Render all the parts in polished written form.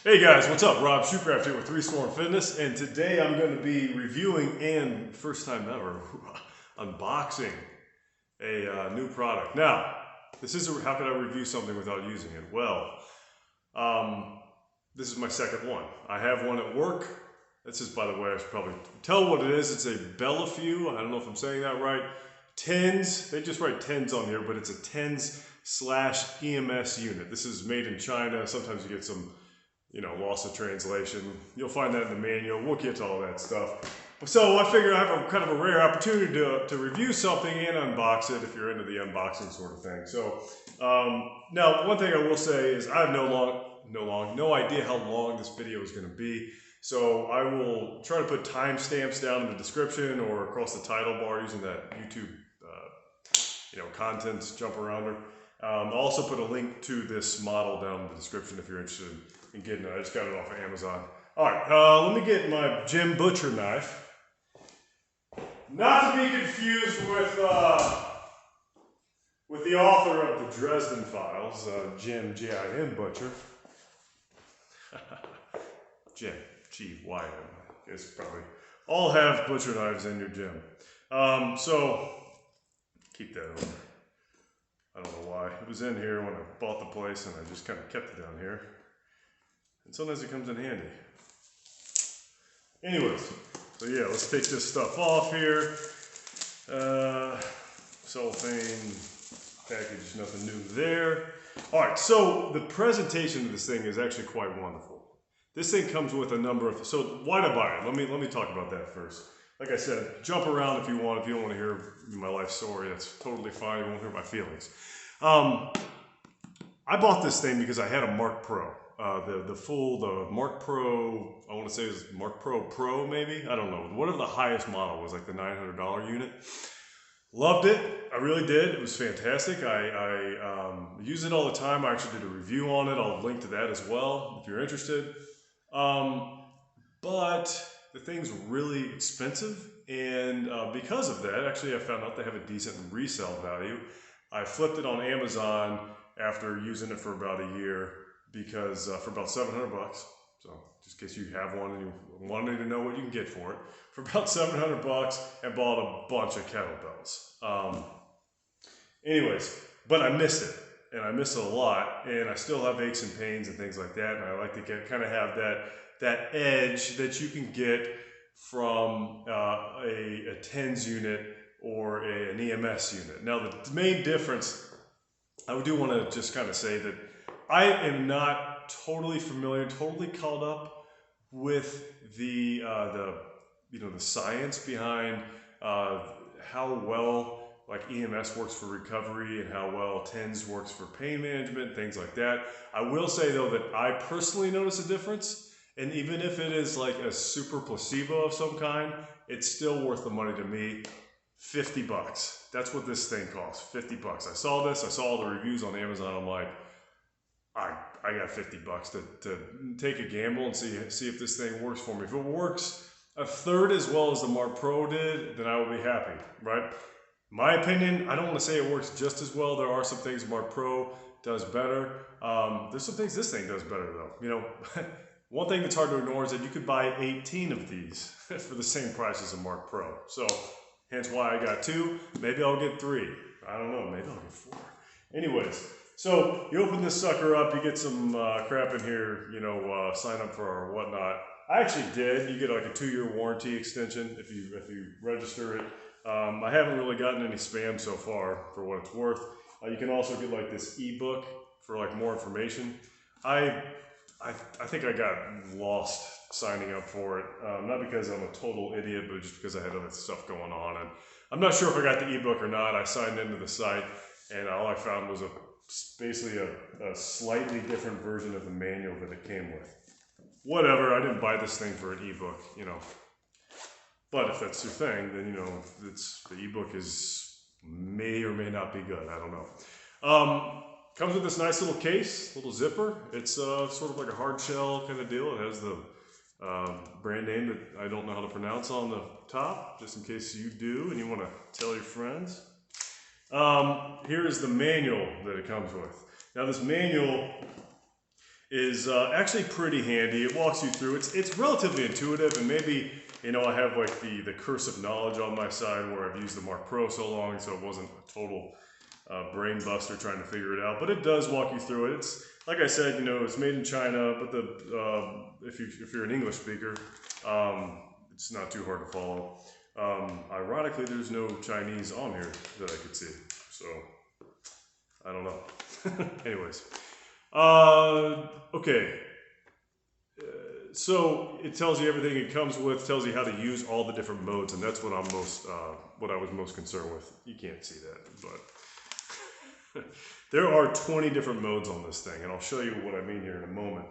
Hey guys, what's up? Rob Shoecraft here with 3 Storm Fitness, and today I'm going to be reviewing and first time ever unboxing a new product. Now, how could I review something without using it? Well, this is my second one. I have one at work. This is, by the way, I should probably tell what it is. It's a Belifu. I don't know if I'm saying that right. TENS. They just write TENS on here, but it's a TENS/EMS unit. This is made in China. Sometimes you get some loss of translation. You'll find that in the manual. We'll get to all that stuff. So I figure I have a kind of a rare opportunity to review something and unbox it if you're into the unboxing sort of thing. So now one thing I will say is I have no idea how long this video is going to be. So I will try to put timestamps down in the description or across the title bar using that YouTube contents jump arounder. I'll also put a link to this model down in the description if you're interested in getting it. I just got it off of Amazon. Alright, let me get my Jim Butcher knife. Not to be confused with the author of the Dresden Files, Jim, J-I-M Butcher. Jim, G-Y-M. I guess probably all have butcher knives in your gym. So, keep that over. I don't know why. It was in here when I bought the place and I just kind of kept it down here. And sometimes it comes in handy. Anyways, so yeah, let's take this stuff off here. Cellophane package, nothing new there. Alright, so the presentation of this thing is actually quite wonderful. This thing comes with a number of, so why did I buy it? Let me talk about that first. Like I said, jump around if you want. If you don't want to hear my life story, that's totally fine. You won't hear my feelings. I bought this thing because I had a Marc Pro. The Marc Pro, I want to say it was Marc Pro Pro maybe? I don't know. Whatever the highest model was, like the $900 unit. Loved it. I really did. It was fantastic. I use it all the time. I actually did a review on it. I'll link to that as well if you're interested. But the thing's really expensive, and because of that, actually I found out they have a decent resale value. I flipped it on Amazon after using it for about a year because for about $700 bucks. So just in case you have one and you wanted to know what you can get for it, for about $700 bucks, and bought a bunch of kettlebells. Anyways, but I miss it, and I miss it a lot, and I still have aches and pains and things like that, and I like to kind of have that edge that you can get from a TENS unit or an EMS unit. Now the main difference, I do want to just kind of say that I am not totally familiar, totally caught up with the science behind how well like EMS works for recovery and how well TENS works for pain management, things like that. I will say though that I personally notice a difference. And even if it is like a super placebo of some kind, it's still worth the money to me. 50 bucks. That's what this thing costs. 50 bucks. I saw this. I saw all the reviews on Amazon. I'm like, I got 50 bucks to take a gamble and see if this thing works for me. If it works a third as well as the Marc Pro did, then I will be happy, right? My opinion, I don't want to say it works just as well. There are some things Marc Pro does better. There's some things this thing does better though. One thing that's hard to ignore is that you could buy 18 of these for the same price as a Marc Pro. So, hence why I got 2. Maybe I'll get 3. I don't know. Maybe I'll get 4. Anyways, so you open this sucker up, you get some crap in here, sign up for or whatnot. I actually did. You get like a 2-year warranty extension if you register it. I haven't really gotten any spam so far for what it's worth. You can also get like this ebook for like more information. I think I got lost signing up for it, not because I'm a total idiot, but just because I had other stuff going on. And I'm not sure if I got the ebook or not. I signed into the site, and all I found was basically a slightly different version of the manual that it came with. Whatever, I didn't buy this thing for an ebook, But if that's your thing, then, the ebook may or may not be good. I don't know. Comes with this nice little case, little zipper. It's sort of like a hard shell kind of deal. It has the brand name that I don't know how to pronounce on the top, just in case you do and you want to tell your friends. Here is the manual that it comes with. Now this manual is actually pretty handy. It walks you through. It's relatively intuitive, and maybe, you know, I have like the curse of knowledge on my side where I've used the Marc Pro so long, so it wasn't a total brain buster trying to figure it out. But it does walk you through it. It's like I said, you know, it's made in China, but if you're an English speaker, it's not too hard to follow. Ironically, there's no Chinese on here that I could see, so I don't know. Anyways, okay. So it tells you everything it comes with, tells you how to use all the different modes, and that's what I was most concerned with. You can't see that, but there are 20 different modes on this thing, and I'll show you what I mean here in a moment.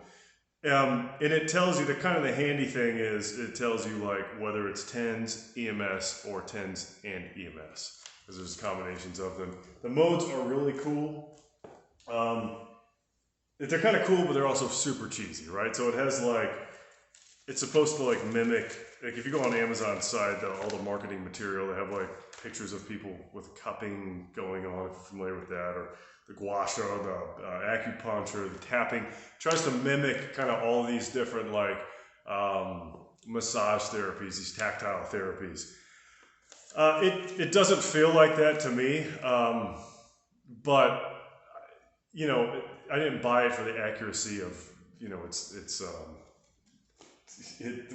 And it tells you, the handy thing is, it tells you like whether it's TENS, EMS, or TENS and EMS, because there's combinations of them. The modes are really cool. They're kind of cool, but they're also super cheesy, right? So it has like, it's supposed to like mimic, like if you go on Amazon's site, all the marketing material, they have like pictures of people with cupping going on, if you're familiar with that, or the gua sha, the acupuncture, the tapping. It tries to mimic kind of all these different like massage therapies, these tactile therapies. It doesn't feel like that to me, but you know, I didn't buy it for the accuracy of, you know,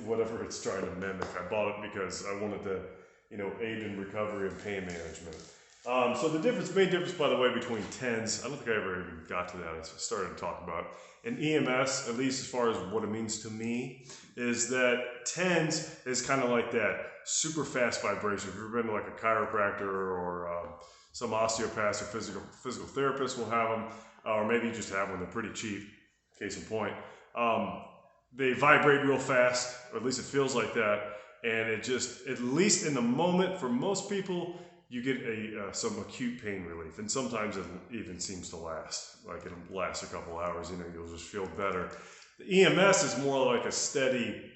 whatever it's trying to mimic. I bought it because I wanted to, you know, aid in recovery and pain management. So the main difference, by the way, between TENS, I don't think I ever even got to that. I started to talk about it. And EMS, at least as far as what it means to me, is that TENS is kind of like that super fast vibration. If you've ever been to like a chiropractor or some osteopaths or physical therapists will have them, or maybe you just have them, they're pretty cheap, case in point. They vibrate real fast, or at least it feels like that, and it just, at least in the moment, for most people, you get some acute pain relief, and sometimes it even seems to last, like it'll last a couple hours, you know, you'll just feel better. The EMS is more like a steady,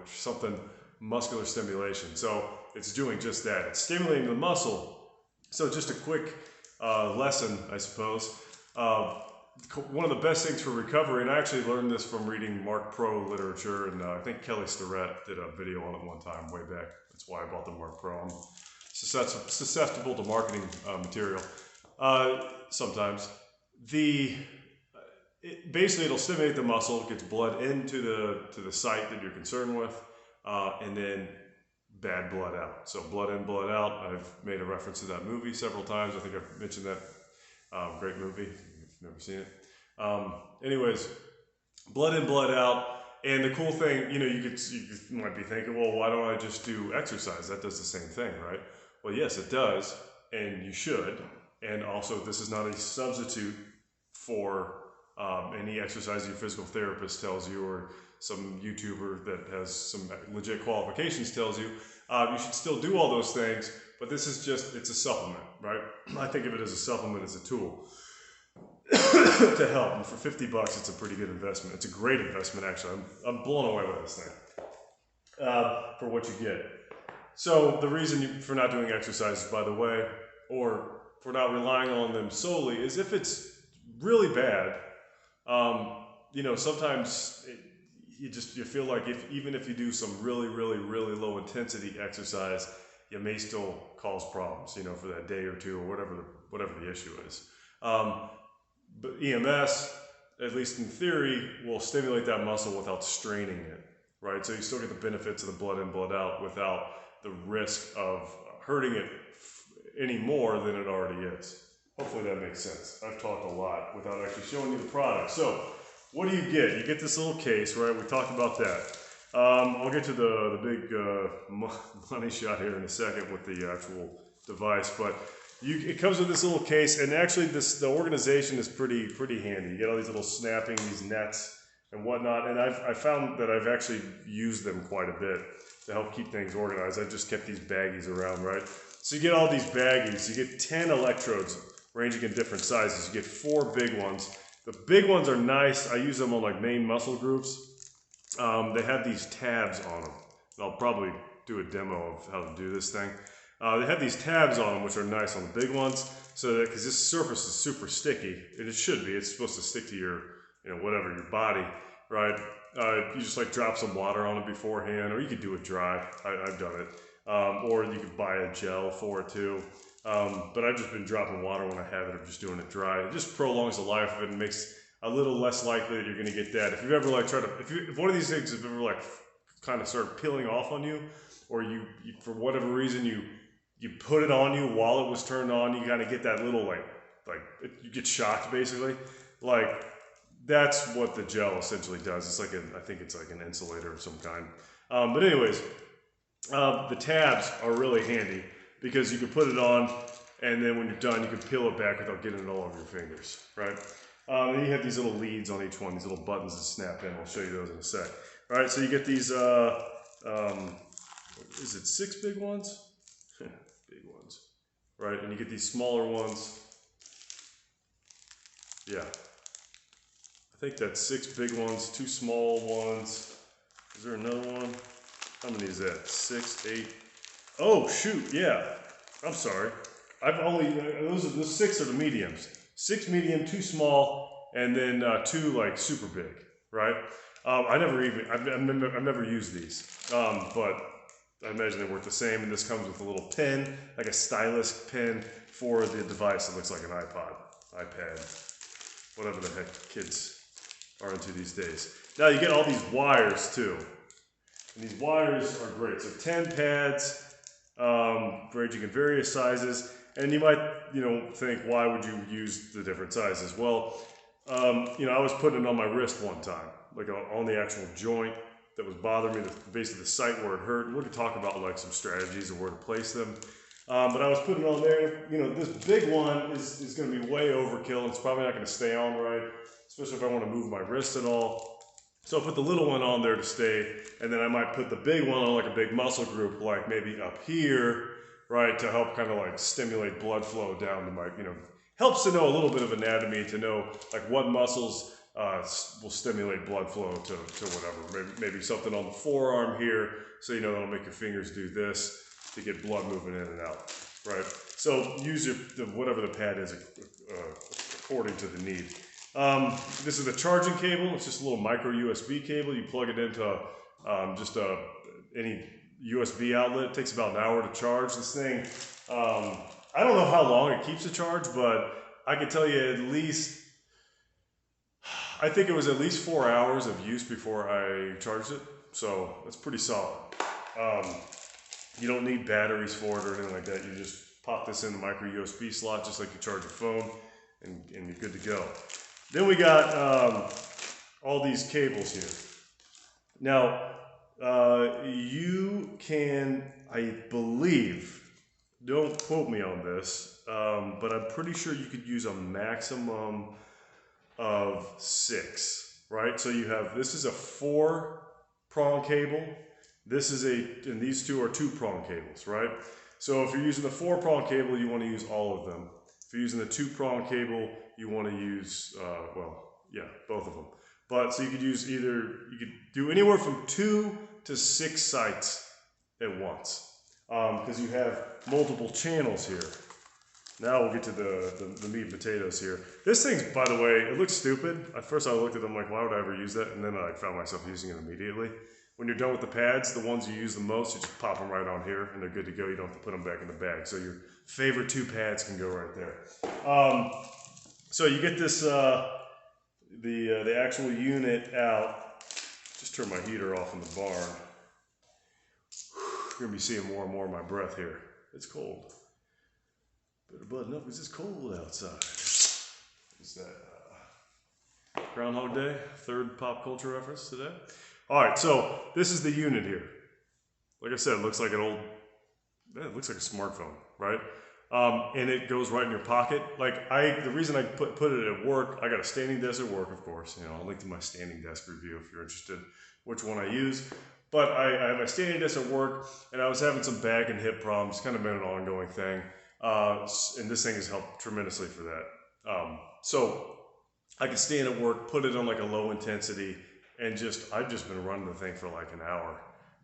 something muscular stimulation. So it's doing just that. It's stimulating the muscle. So just a quick lesson, I suppose. One of the best things for recovery, and I actually learned this from reading Marc Pro literature, and I think Kelly Starrett did a video on it one time way back. That's why I bought the Marc Pro. I'm susceptible to marketing material sometimes. Basically, it'll stimulate the muscle, gets blood into the site that you're concerned with, and then bad blood out. So blood in, blood out. I've made a reference to that movie several times. I think I've mentioned that. Great movie. If you've never seen it. Anyways, blood in, blood out. And the cool thing, you know, you might be thinking, well, why don't I just do exercise? That does the same thing, right? Well, yes, it does, and you should. And also, this is not a substitute for any exercise your physical therapist tells you, or some YouTuber that has some legit qualifications tells you. You should still do all those things, but this is just, it's a supplement, right? I think of it as a supplement, as a tool to help. And for 50 bucks, it's a pretty good investment. It's a great investment, actually. I'm blown away with this thing for what you get. So the reason for not doing exercises, by the way, or for not relying on them solely, is if it's really bad, you know, sometimes you feel like even if you do some really low intensity exercise, you may still cause problems, you know, for that day or two, or whatever the issue is. But EMS, at least in theory, will stimulate that muscle without straining it, right? So you still get the benefits of the blood in, blood out without the risk of hurting it any more than it already is. Hopefully that makes sense. I've talked a lot without actually showing you the product. So what do you get? You get this little case, right? We talked about that. I'll get to the big money shot here in a second with the actual device, but it comes with this little case, and actually the organization is pretty handy. You get all these little snapping, these nets and whatnot, and I found that I've actually used them quite a bit to help keep things organized. I just kept these baggies around, right? So you get all these baggies. You get 10 electrodes ranging in different sizes. You get 4 big ones. The big ones are nice. I use them on like main muscle groups. They have these tabs on them. I'll probably do a demo of how to do this thing. They have these tabs on them, which are nice on the big ones, so that because this surface is super sticky, and it should be. It's supposed to stick to your, whatever, your body, right? You just like drop some water on it beforehand, or you could do it dry. I've done it, or you could buy a gel for it too. But I've just been dropping water when I have it, or just doing it dry. It just prolongs the life of it and makes a little less likely that you're going to get that. If you've ever like tried to, if one of these things have ever like kind of started peeling off on you, or you for whatever reason you put it on you while it was turned on, you kind of get that little like you get shocked basically. Like that's what the gel essentially does. It's like I think it's like an insulator of some kind. But anyways, the tabs are really handy because you can put it on, and then when you're done, you can peel it back without getting it all over your fingers, right? Then you have these little leads on each one, these little buttons that snap in. I'll show you those in a sec. All right, so you get these, is it 6 big ones? Big ones, right? And you get these smaller ones. Yeah. I think that's 6 big ones, 2 small ones. Is there another one? How many is that? 6, 8. Oh, shoot, yeah. I'm sorry. I've only, those 6 are the mediums. 6 medium, 2 small, and then 2 like super big, right? I've never used these, but I imagine they work the same. And this comes with a little pen, like a stylus pen for the device. It looks like an iPad, whatever the heck kids are into these days. Now you get all these wires too, and these wires are great. So 10 pads, ranging in various sizes. And you might, think, why would you use the different sizes? Well, I was putting it on my wrist one time, like on the actual joint that was bothering me, basically the site where it hurt. And we're going to talk about like some strategies of where to place them. But I was putting it on there. This big one is going to be way overkill, and it's probably not going to stay on right, especially if I want to move my wrist at all. So I put the little one on there to stay, and then I might put the big one on like a big muscle group, like maybe up here, right, to help kind of like stimulate blood flow down to my, helps to know a little bit of anatomy, to know like what muscles will stimulate blood flow to whatever. Maybe something on the forearm here, so that'll make your fingers do this to get blood moving in and out, right? So use whatever the pad is according to the need. This is the charging cable. It's just a little micro USB cable. You plug it into any USB outlet. It takes about an hour to charge this thing. I don't know how long it keeps a charge, but I can tell you I think it was at least 4 hours of use before I charged it. So that's pretty solid. You don't need batteries for it or anything like that. You just pop this in the micro USB slot just like you charge your phone, and you're good to go. Then we got all these cables here. Now, you can, I believe, don't quote me on this, but I'm pretty sure you could use a maximum of 6, right? So you have, this is a 4-prong cable. And these two are 2-prong cables, right? So if you're using the 4-prong cable, you want to use all of them. If you're using the 2-prong cable, you want to use, both of them. But so you could do anywhere from 2 to 6 sites at once, because you have multiple channels here. Now we'll get to the meat and potatoes here. This thing's, by the way, it looks stupid. At first I looked at them like, why would I ever use that? And then I found myself using it immediately. When you're done with the pads, the ones you use the most, you just pop them right on here, and they're good to go. You don't have to put them back in the bag. So your favorite 2 pads can go right there. So you get this, the actual unit out. Just turn my heater off in the barn. You're gonna be seeing more and more of my breath here. It's cold. Better button up because it's cold outside. Is that Groundhog Day? 3rd pop culture reference today. All right, so this is the unit here. Like I said, it looks like it looks like a smartphone, right? And it goes right in your pocket. Like the reason I put it at work, I got a standing desk at work, of course. I'll link to my standing desk review if you're interested, which one I use. But I have my standing desk at work, and I was having some back and hip problems. It's kind of been an ongoing thing. And this thing has helped tremendously for that. So I can stand at work, put it on like a low intensity, and I've just been running the thing for like an hour,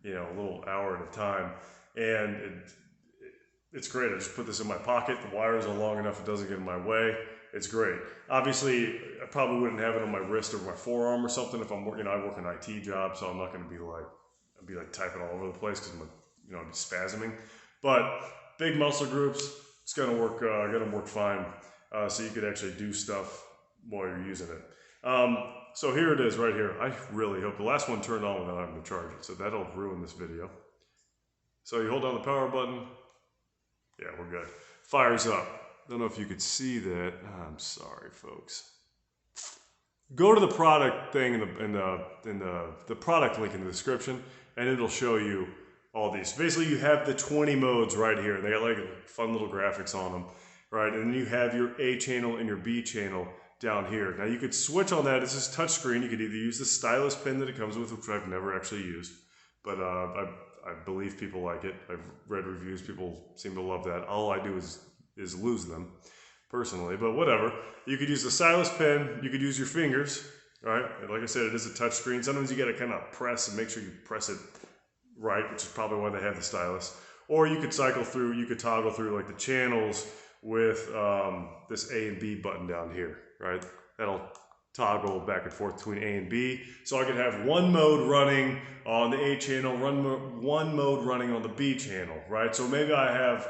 a little hour at a time. And it's great. I just put this in my pocket. The wires are long enough; it doesn't get in my way. It's great. Obviously, I probably wouldn't have it on my wrist or my forearm or something if I'm working. I work an IT job, so I'm not going to be like typing all over the place because I'd be spasming. But big muscle groups, it's gonna work fine. So you could actually do stuff while you're using it. So here it is right here. I really hope the last one turned on without having to charge it, so that'll ruin this video. So you hold down the power button. Yeah, we're good. Fires up. Don't know if you could see that. I'm sorry, folks. Go to the product thing in the product link in the description, and it'll show you all these. Basically, you have the 20 modes right here, and they got like fun little graphics on them, right? And then you have your A channel and your B channel down here. Now you could switch on that. This is touch screen. You could either use the stylus pen that it comes with, which I've never actually used, but I believe people like it. I've read reviews. People seem to love that. All I do is lose them personally, but whatever. You could use the stylus pen. You could use your fingers, right? Like I said, it is a touch screen. Sometimes you got to kind of press and make sure you press it right, which is probably why they have the stylus. Or you could toggle through like the channels with this A and B button down here, right? That'll toggle back and forth between A and B. So I could have one mode running on the A channel, one mode running on the B channel, right? So maybe I have,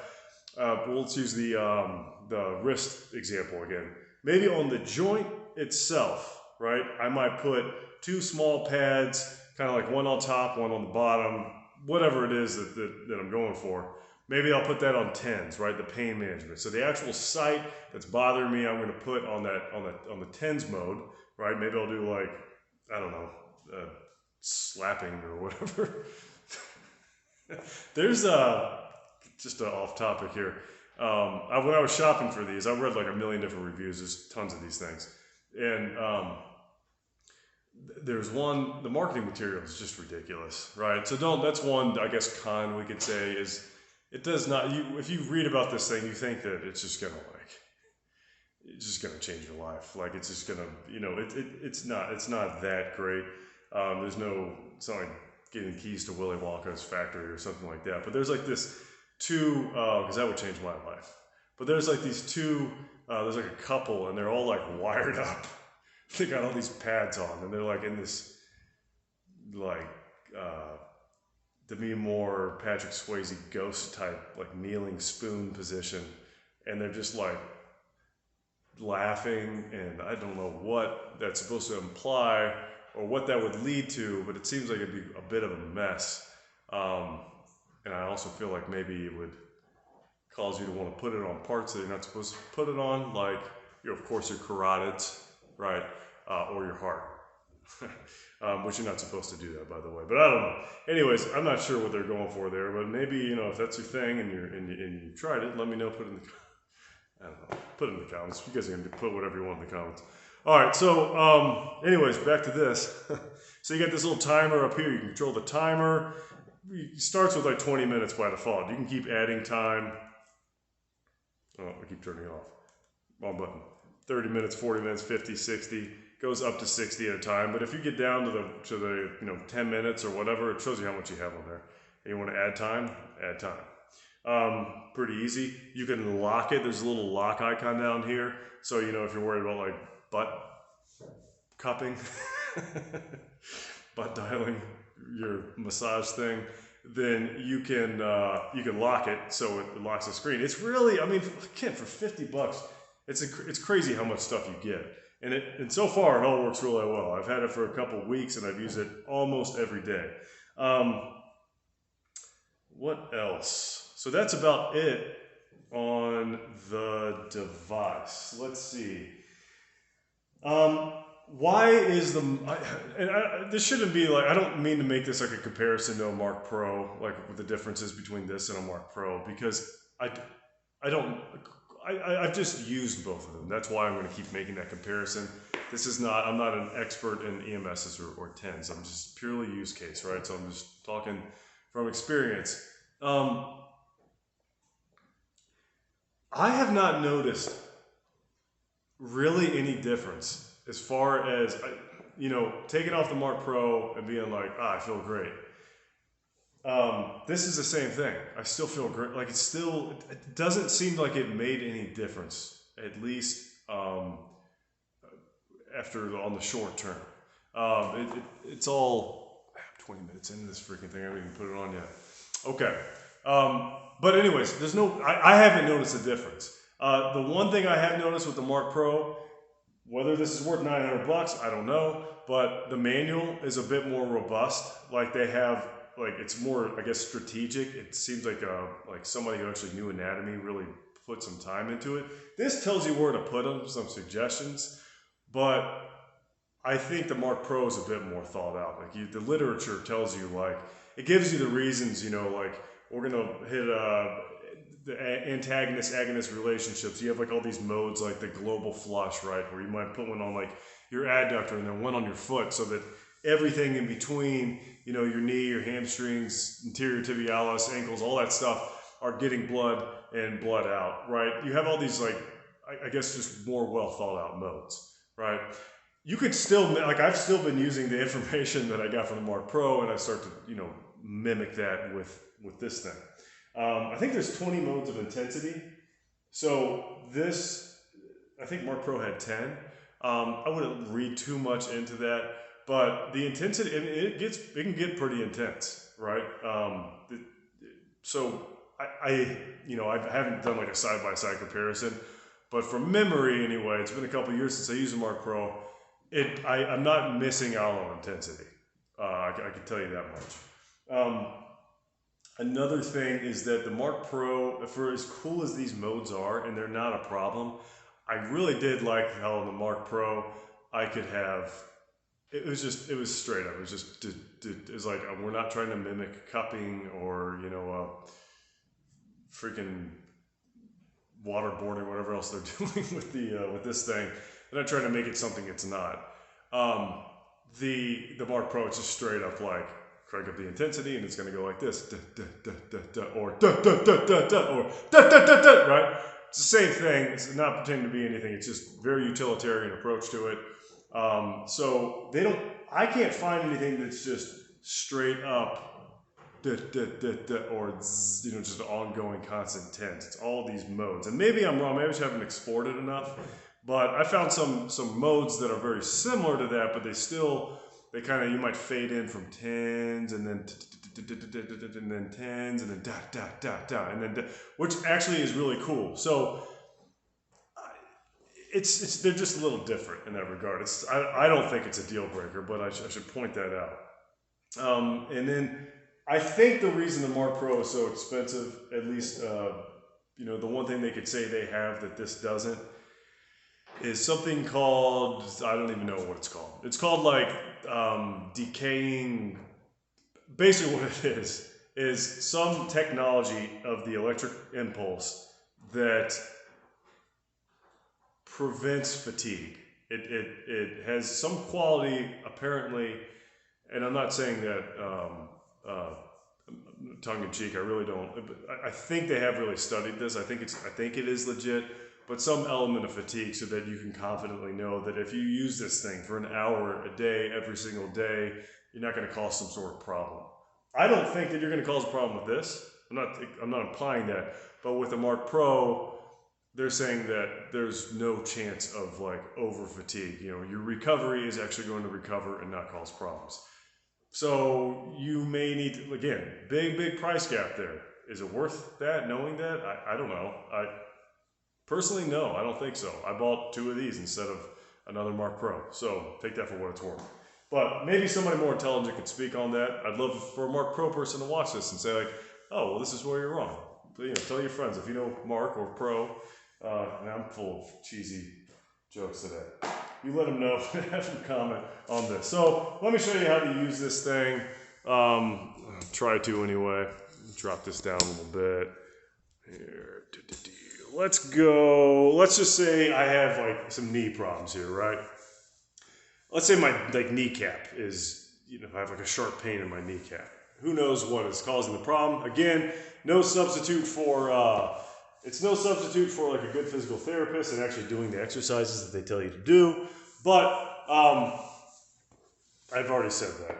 well, let's use the wrist example again. Maybe on the joint itself, right? I might put two small pads, kind of like one on top, one on the bottom, whatever it is that I'm going for. Maybe I'll put that on TENS, right? The pain management. So the actual site that's bothering me, I'm going to put on the TENS mode, right? Maybe I'll do like, I don't know, slapping or whatever. There's just off topic here. When I was shopping for these, I read like a million different reviews. There's tons of these things, and there's one. The marketing material is just ridiculous, right? So that's one, I guess, con we could say is. It does not. If you read about this thing, you think that it's just gonna change your life. Like it's just gonna, it's not that great. It's not like getting keys to Willy Wonka's factory or something like that. But there's like this two, because that would change my life. But there's like these two. There's like a couple, and they're all like wired up. They got all these pads on, and they're like in this like. Demi Moore, Patrick Swayze ghost type, like kneeling spoon position, and they're just like laughing, and I don't know what that's supposed to imply or what that would lead to, but it seems like it'd be a bit of a mess. And I also feel like maybe it would cause you to want to put it on parts that you're not supposed to put it on, like, of course, your carotids, right, or your heart. Which you're not supposed to do that, by the way. But I don't know. Anyways, I'm not sure what they're going for there, but maybe, if that's your thing and you tried it, let me know. Put it in the, I don't know. Put it in the comments. You guys are gonna put whatever you want in the comments. All right. So, anyways, back to this. So you got this little timer up here. You can control the timer. It starts with like 20 minutes by default. You can keep adding time. Oh, I keep turning it off. Wrong button. 30 minutes, 40 minutes, 50, 60. Goes up to 60 at a time, but if you get down to the 10 minutes or whatever, it shows you how much you have on there. And you want to add time? Add time. Pretty easy. You can lock it. There's a little lock icon down here. So, if you're worried about like butt cupping, butt dialing, your massage thing, then you can lock it so it locks the screen. It's really, again, for $50, it's crazy how much stuff you get. And so far, it all works really well. I've had it for a couple weeks, and I've used it almost every day. What else? So that's about it on the device. Let's see. Why is this shouldn't be like, I don't mean to make this like a comparison to a Marc Pro, like with the differences between this and a Marc Pro, because I've just used both of them. That's why I'm going to keep making that comparison. I'm not an expert in EMSs or TENS. I'm just purely use case, right? So I'm just talking from experience. I have not noticed really any difference as far as, taking off the Marc Pro and being like, I feel great. This is the same thing. I still feel great. Like it doesn't seem like it made any difference, at least after on the short term. It's all 20 minutes into this freaking thing. I haven't even put it on yet. Okay. But anyways, I haven't noticed a difference. The one thing I have noticed with the Marc Pro, whether this is worth 900 bucks, I don't know, but the manual is a bit more robust. Like they have, like it's more, I guess, strategic. It seems like somebody who actually knew anatomy really put some time into it. This tells you where to put them, some suggestions, but I think the Marc Pro is a bit more thought out. Like the literature tells you, like it gives you the reasons. Like we're gonna hit the antagonist-agonist relationships. You have like all these modes, like the global flush, right, where you might put one on like your adductor and then one on your foot, so that everything in between, your knee, your hamstrings, anterior tibialis, ankles, all that stuff are getting blood and blood out, right? You have all these like, I guess, just more well thought out modes, right? You could still, like I've still been using the information that I got from the Marc Pro, and I start to, mimic that with this thing. I think there's 20 modes of intensity. So I think Marc Pro had 10. I wouldn't read too much into that, but the intensity, it can get pretty intense, right? So I haven't done like a side-by-side comparison, but from memory anyway, it's been a couple years since I used the Marc Pro. I'm not missing out on intensity. I can tell you that much. Another thing is that the Marc Pro, for as cool as these modes are, and they're not a problem, I really did like how in the Marc Pro I could have, it was straight up. It was just, it was like, we're not trying to mimic cupping or, freaking waterboarding, whatever else they're doing with this thing. They're not trying to make it something it's not. The Marc Pro, it's just straight up like, crank up the intensity and it's going to go like this, or right? It's the same thing. It's not pretending to be anything. It's just very utilitarian approach to it. So I can't find anything that's just straight up or just ongoing constant tense. It's all these modes. And maybe I'm wrong. Maybe I just haven't explored it enough. But I found some modes that are very similar to that, but they kind of, you might fade in from TENS and then TENS and then and then which actually is really cool. So they're just a little different in that regard. I don't think it's a deal breaker, but I should point that out. And then I think the reason the Marc Pro is so expensive, at least the one thing they could say they have that this doesn't, is something called, I don't even know what it's called. It's called like decaying. Basically what it is some technology of the electric impulse that prevents fatigue. It has some quality apparently, and I'm not saying that tongue in cheek, I really don't. I think they have really studied this. I think it is legit. But some element of fatigue so that you can confidently know that if you use this thing for an hour a day, every single day, you're not going to cause some sort of problem. I don't think that you're going to cause a problem with this. I'm not implying that. But with the Marc Pro, they're saying that there's no chance of like over fatigue. Your recovery is actually going to recover and not cause problems. So you may need to, again, big price gap there. Is it worth that, knowing that? I don't know. Personally, no, I don't think so. I bought 2 of these instead of another Marc Pro. So take that for what it's worth. But maybe somebody more intelligent could speak on that. I'd love for a Marc Pro person to watch this and say like, oh, well, this is where you're wrong. Tell your friends if you know Marc or Pro. And I'm full of cheesy jokes today. You let them know, have them comment on this. So let me show you how to use this thing. Try to anyway. Drop this down a little bit. Here. Let's go. Let's just say I have like some knee problems here, right? Let's say my kneecap is, I have like a sharp pain in my kneecap. Who knows what is causing the problem? Again, no substitute for like a good physical therapist and actually doing the exercises that they tell you to do. But I've already said that.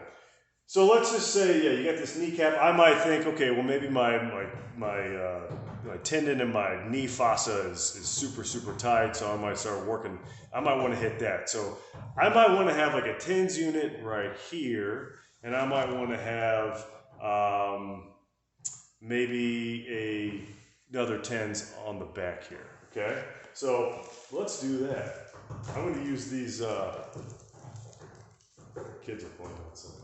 So let's just say, yeah, you got this kneecap. I might think, okay, well maybe my tendon in my knee fossa is super tight, so I might start working. I might want to hit that. So I might want to have like a TENS unit right here, and I might want to have maybe another TENS on the back here. Okay, so let's do that. I'm going to use these. Kids are playing outside.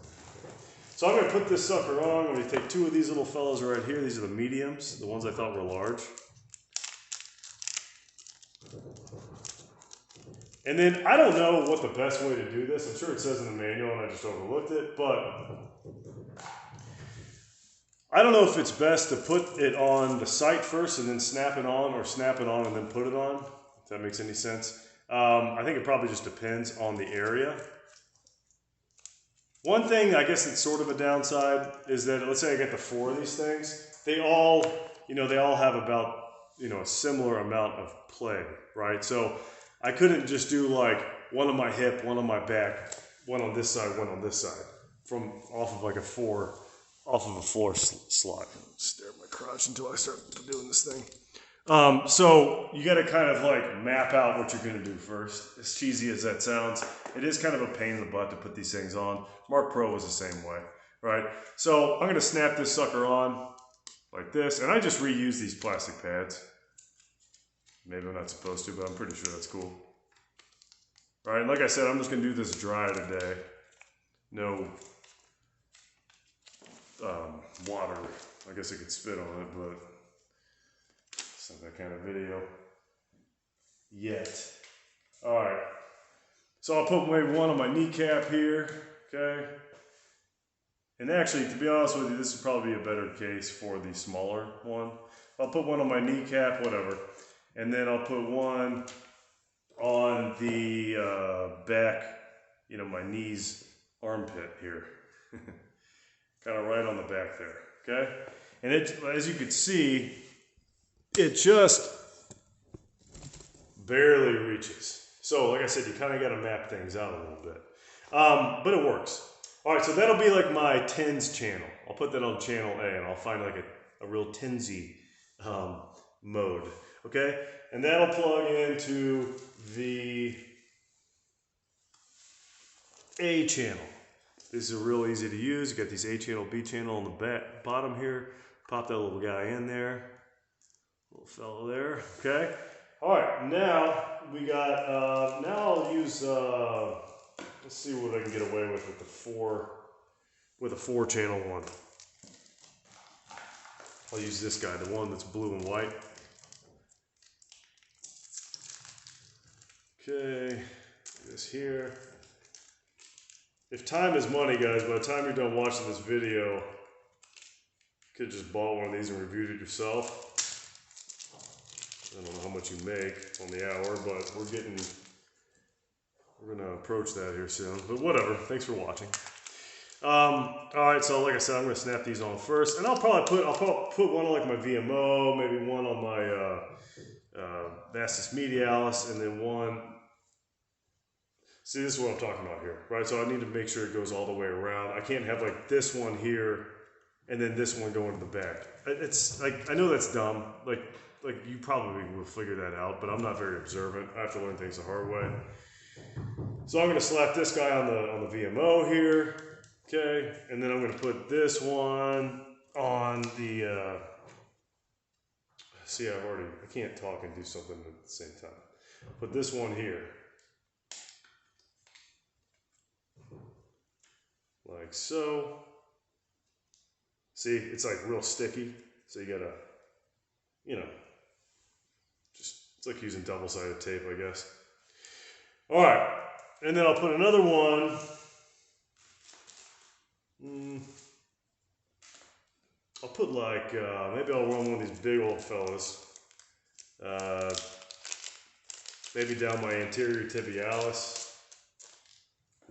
So I'm going to put this sucker on. I'm going to take two of these little fellows right here. These are the mediums, the ones I thought were large. And then I don't know what the best way to do this. I'm sure it says in the manual and I just overlooked it, but I don't know if it's best to put it on the sight first and then snap it on, or snap it on and then put it on, if that makes any sense. I think it probably just depends on the area. One thing, I guess it's sort of a downside, is that let's say I get the 4 of these things, they all have about, a similar amount of play, right? So I couldn't just do like one on my hip, one on my back, one on this side, one on this side, off of a floor slot. Stare at my crotch until I start doing this thing. So you got to kind of like map out what you're going to do first. As cheesy as that sounds, it is kind of a pain in the butt to put these things on. Marc Pro was the same way, right? So I'm going to snap this sucker on like this, and I just reuse these plastic pads. Maybe I'm not supposed to, but I'm pretty sure that's cool. All right, and like I said, I'm just going to do this dry today. No water. I guess I could spit on it, but it's not that kind of video yet. All right, so I'll put maybe one on my kneecap here, okay? And actually, to be honest with you, this would probably be a better case for the smaller one. I'll put one on my kneecap, whatever. And then I'll put one on the back, my knee's armpit here. Kind of right on the back there, okay? And it, as you can see, it just barely reaches. So like I said, you kind of got to map things out a little bit. But it works. All right, so that'll be like my TENS channel. I'll put that on channel A, and I'll find like a real TENS-y mode, okay? And that'll plug into the A channel. This is real easy to use. You got these A channel, B channel on the bottom here. Pop that little guy in there. Little fellow there, okay? All right, now we got, now I'll use, let's see what I can get away with a 4 channel one. I'll use this guy, the one that's blue and white. Okay, this here. If time is money, guys, by the time you're done watching this video, you could have just bought one of these and reviewed it yourself. I don't know how much you make on the hour, but we're going to approach that here soon. But whatever, thanks for watching. All right, so like I said, I'm going to snap these on first, and I'll probably put one on like my VMO, maybe one on my vastus medialis, and then one. See, this is what I'm talking about here, right? So I need to make sure it goes all the way around. I can't have like this one here and then this one going to the back. It's like, I know that's dumb. Like you probably will figure that out, but I'm not very observant. I have to learn things the hard way. So I'm going to slap this guy on the VMO here, okay? And then I'm going to put this one on the, see, I can't talk and do something at the same time. Put this one here. Like so. See, it's like real sticky. So you gotta, it's like using double-sided tape, I guess. All right, and then I'll put another one. I'll put like, maybe I'll run one of these big old fellas. Maybe down my anterior tibialis.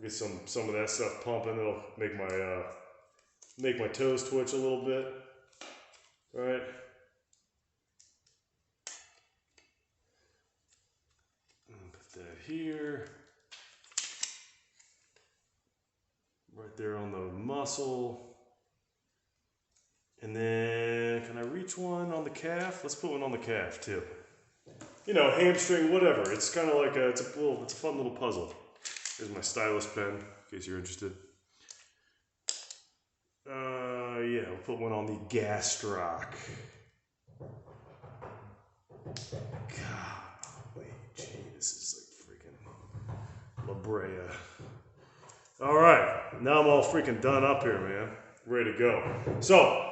Get some of that stuff pumping. It'll make my toes twitch a little bit. All right. Put that here. Right right there on the muscle. And then, can I reach one on the calf? Let's put one on the calf too. You know, hamstring, whatever. It's kind of like it's a fun little puzzle. Here's my stylus pen, in case you're interested. Yeah, we'll put one on the gastroc. Golly, gee, this is like freaking La Brea. All right, now I'm all freaking done up here, man. Ready to go. So,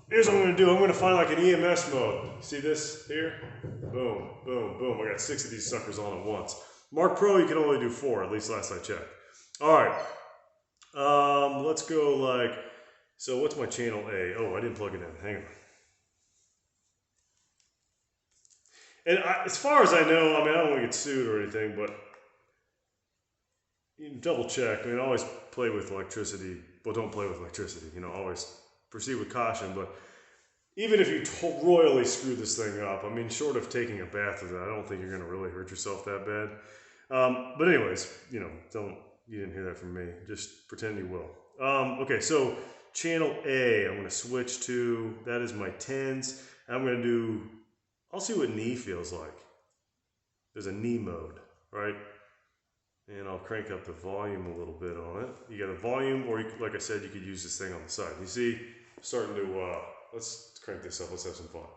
here's what I'm gonna do. I'm gonna find like an EMS mode. See this here? Boom, boom, boom. I got 6 of these suckers on at once. Marc Pro, you can only do 4, at least last I checked. All right, let's go like, so what's my channel A? Oh, I didn't plug it in, hang on. And as far as I know, I mean, I don't want to get sued or anything, but you can double check. I mean, always play with electricity. Well, don't play with electricity, you know, always proceed with caution. But even if you royally screw this thing up, I mean, short of taking a bath with it, I don't think you're going to really hurt yourself that bad. But anyways, you know, you didn't hear that from me. Just pretend you will. Okay, so channel A, I'm going to switch to, that is my TENS. And I'm going to do, I'll see what knee feels like. There's a knee mode, right? And I'll crank up the volume a little bit on it. You got a volume, or you, like I said, you could use this thing on the side. You see, starting to, let's crank this up. Let's have some fun.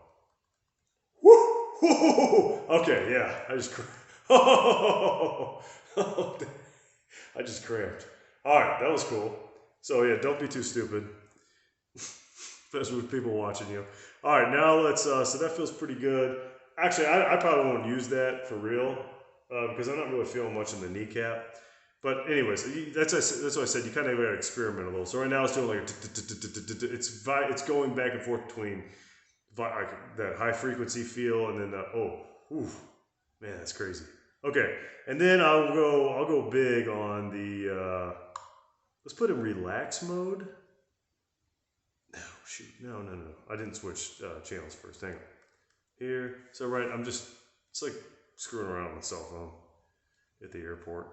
Woo! Okay, yeah, I just I just cramped. All right, that was cool. So yeah, don't be too stupid, especially with people watching you. All right, now let's, so that feels pretty good. Actually, I probably won't use that for real because I'm not really feeling much in the kneecap. But anyways, that's what I said, you kind of got to experiment a little. So right now it's doing like it's going back and forth between that high frequency feel and then the, man, that's crazy. Okay, and then I'll go big on the, let's put in relax mode. No, shoot, no. I didn't switch channels first, hang on. Here, so right, it's like screwing around with a cell phone at the airport.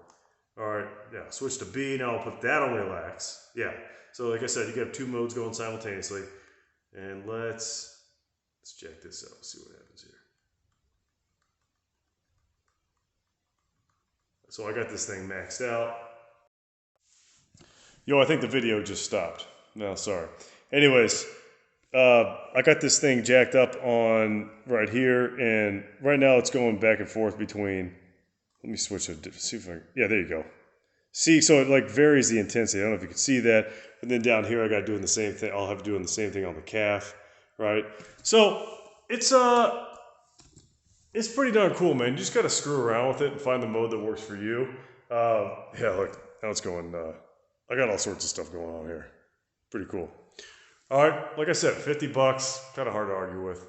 All right, yeah, switch to B, now I'll put that on relax. Yeah, so like I said, you can have 2 modes going simultaneously. And let's check this out, see what happens here. So I got this thing maxed out. Yo, I think the video just stopped. No, sorry. Anyways, I got this thing jacked up on right here, and right now it's going back and forth between, let me switch it, see if I, yeah, there you go. See, so it like varies the intensity. I don't know if you can see that. And then down here, I got doing the same thing. I'll have doing the same thing on the calf, right? So it's pretty darn cool, man. You just got to screw around with it and find the mode that works for you. Yeah, look, now it's going, I got all sorts of stuff going on here. Pretty cool. All right, like I said, 50 bucks, kind of hard to argue with.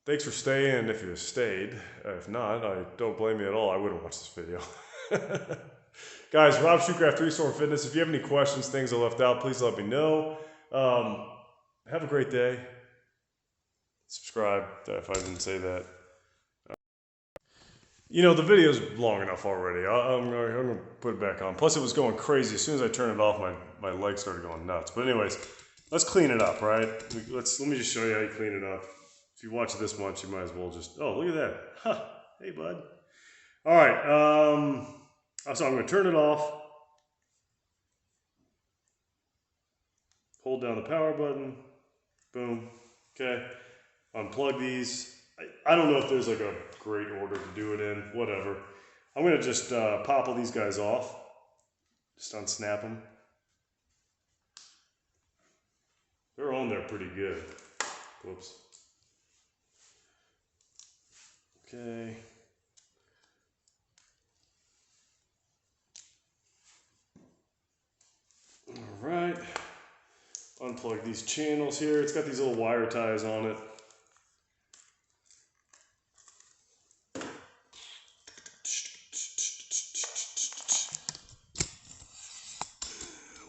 Thanks for staying if you stayed. If not, I don't blame you at all. I wouldn't watch this video. Guys, Rob Shoecraft, 3 Storm Fitness. If you have any questions, things I left out, please let me know. Have a great day. Subscribe if I didn't say that. You know, the video's long enough already. I'm going to put it back on. Plus, it was going crazy. As soon as I turned it off, my legs started going nuts. But anyways, let's clean it up, right? Let me just show you how you clean it up. If you watch it this much, you might as well just, oh, look at that. Huh. Hey, bud. All right. So I'm going to turn it off. Hold down the power button. Boom. Okay. Unplug these. I don't know if there's like a great order to do it in. Whatever. I'm going to just pop all these guys off. Just unsnap them. They're on there pretty good. Whoops. Okay. All right. Unplug these channels here. It's got these little wire ties on it.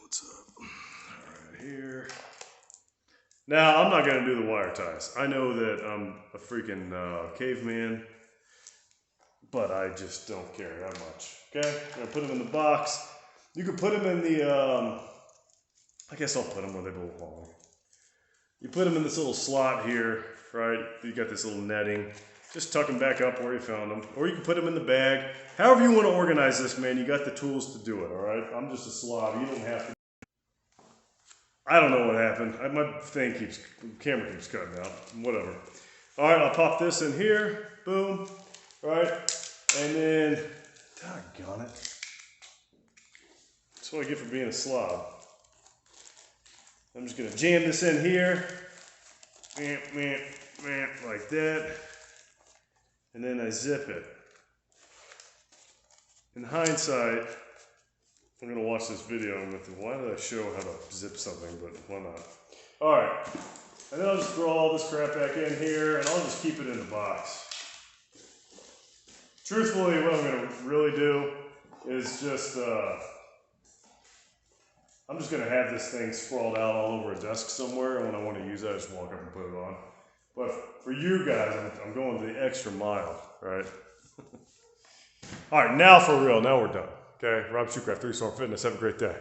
What's up? All right, here. Now, I'm not going to do the wire ties. I know that I'm a freaking caveman, but I just don't care that much. Okay? I'm going to put them in the box. You can put them in the, I guess I'll put them where they belong. You put them in this little slot here, right? You got this little netting. Just tuck them back up where you found them. Or you can put them in the bag. However you want to organize this, man, you got the tools to do it, all right? I'm just a slob. You don't have to. I don't know what happened. My camera keeps cutting out. Whatever. All right, I'll pop this in here. Boom. All right. And then, doggone it. That's what I get for being a slob. I'm just going to jam this in here. Like that. And then I zip it. In hindsight, I'm going to watch this video and think, why did I show how to zip something, but why not? Alright, and then I'll just throw all this crap back in here and I'll just keep it in the box. Truthfully, what I'm going to really do is just, I'm just going to have this thing sprawled out all over a desk somewhere, and when I want to use it, I just walk up and put it on. But for you guys, I'm going the extra mile, right? All right, now for real, now we're done. Okay, Rob Shoecraft, 3 Storm Fitness. Have a great day.